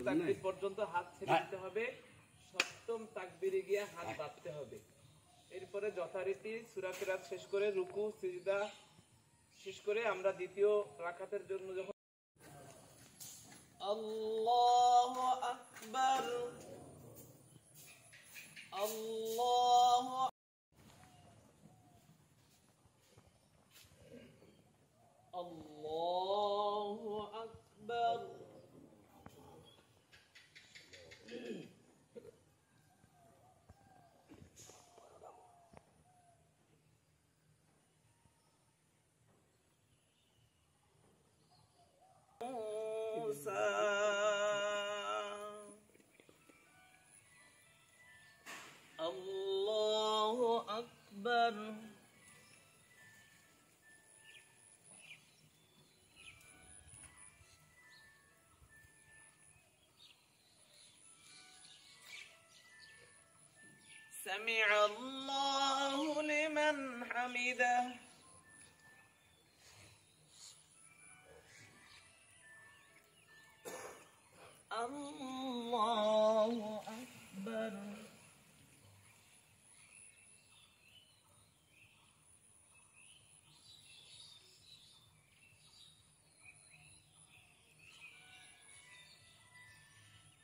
তাকবীর পর্যন্ত হাত ছেড়ে দিতে হবে, সপ্তম তাকবীরে গিয়ে হাত বাঁধতে হবে। এরপরে যথারীতি সূরা কিরাত শেষ করে রুকু সিজদা শেষ করে আমরা দ্বিতীয় রাকাতের জন্য যখন আল্লাহু আকবার আল্লাহু আল্লাহু আকবার আল্লাহু আকবার سمع الله لمن حمده الله أكبر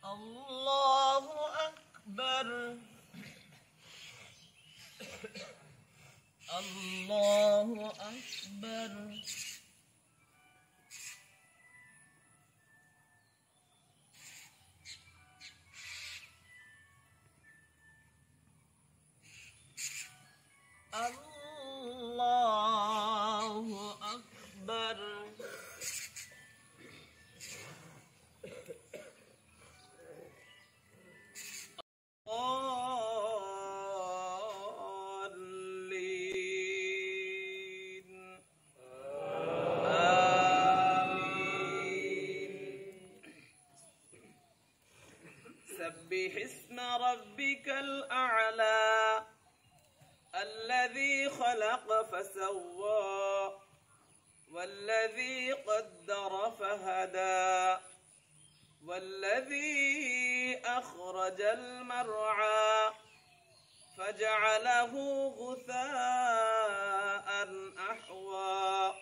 الله أكبر الله أكبر الله أكبر سبح اسم ربك الأعلى الذي خلق فسوى والذي قدر فهدى والذي أخرج المرعى فجعله غثاء أحوى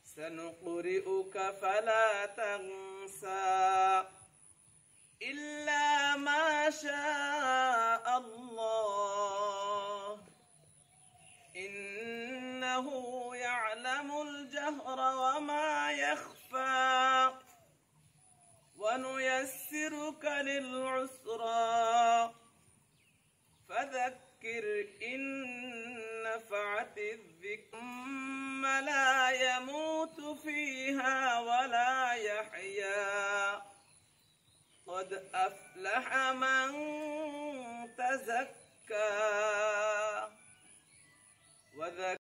سنقرئك فلا تنسى إلا ما شاء الله إنه يعلم الجهر وما يخفى ونيسرك للعسرى فذكر إن نفعت الذكر لا يموت فيها ولا يحيا قد أفلح من تزكى وذكر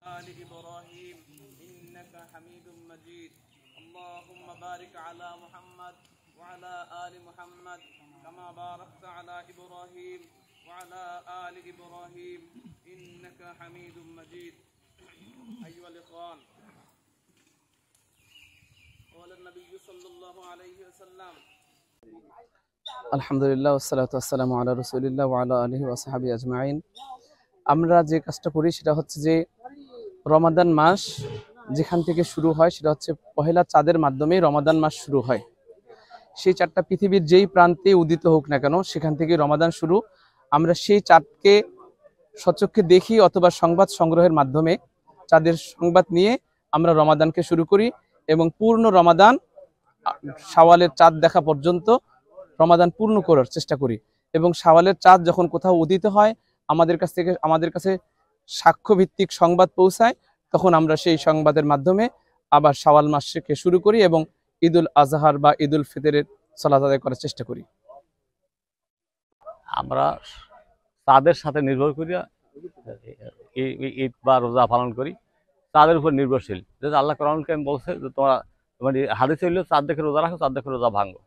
آل إبراهيم إنك حميد مجيد اللهم بارك على محمد وعلى آل محمد كما باركت على إبراهيم وعلى آل إبراهيم إنك حميد مجيد أيها الإخوان قال النبي صلى الله عليه وسلم আলহামদুলিল্লাহ ওয়াসসালাতু ওয়াসসালামু আলা রাসূলিল্লাহ ওয়া আলা আলিহি ওয়া সাহবিহি আজমাইন। আমরা যে কাজটা করি সেটা হচ্ছে যে রমাদান মাস যেখান থেকে শুরু হয় সেটা হচ্ছে পহেলা চাঁদের মাধ্যমে রমাদান মাস শুরু হয়। সেই চাঁদটা পৃথিবীর যেই প্রান্তে উদিত হোক না কেন সেখান থেকে রমাদান শুরু। আমরা সেই চাঁদকে সচক্ষে দেখি অথবা সংবাদ সংগ্রহের মাধ্যমে চাঁদের সংবাদ নিয়ে আমরা রমাদানকে শুরু করি এবং পূর্ণ রমাদান শাওয়ালের চাঁদ দেখা পর্যন্ত রমাদান পূর্ণ করার চেষ্টা করি। এবং শাওয়ালের চাঁদ যখন কোথাও উদিত হয় আমাদের কাছে সাক্ষ্য ভিত্তিক সংবাদ পৌঁছায়, তখন আমরা সেই সংবাদের মাধ্যমে আবার শাওয়াল মাসকে শুরু করি এবং ঈদুল আজহার বা ঈদুল ফিতরের সালাত আদায় করার চেষ্টা করি। আমরা চাঁদের সাথে নির্ভর করি ঈদ বা রোজা পালন করি, চাঁদের উপর নির্ভরশীল। যেহেতু আল্লাহ কোরআনুল কারীম বলছে যে তোমরা মানে হাদিসে হইলেও চাঁদ দেখে রোজা রাখো, চাঁদ দেখে রোজা ভাঙো।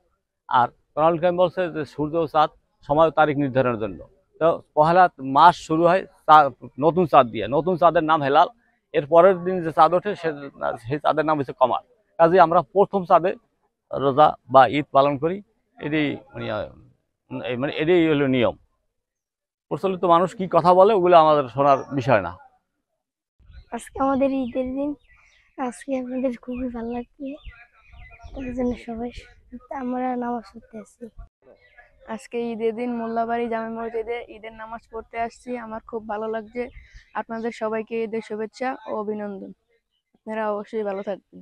আর কোরআনুল কারীম বলছে যে সূর্য ও চাঁদ সময় ও তারিখ নির্ধারণের জন্য। তো পহেলা মাস শুরু হয় নতুন চাঁদ দিয়ে, নতুন চাঁদের নাম হেলাল। এর পরের দিন যে চাঁদ ওঠে সেই চাঁদের নাম হচ্ছে কমার। কাজে আমরা প্রথম চাঁদে রোজা বা ঈদ পালন করি। এটি মানে এটাই হলো নিয়ম। প্রচলিত মানুষ কি কথা বলে ওগুলো আমাদের শোনার বিষয় না। আজকে আমাদের ঈদের দিন, আজকে আমাদের খুবই ভালো লাগছে, তার জন্য সবাই আমরা নামাজ পড়তে আসছি। আজকে ঈদের দিন মোল্লাবাড়ি জামে মসজিদে ঈদের নামাজ পড়তে আসছি। আমার খুব ভালো লাগছে। আপনাদের সবাইকে ঈদের শুভেচ্ছা ও অভিনন্দন। আপনারা অবশ্যই ভালো থাকবেন।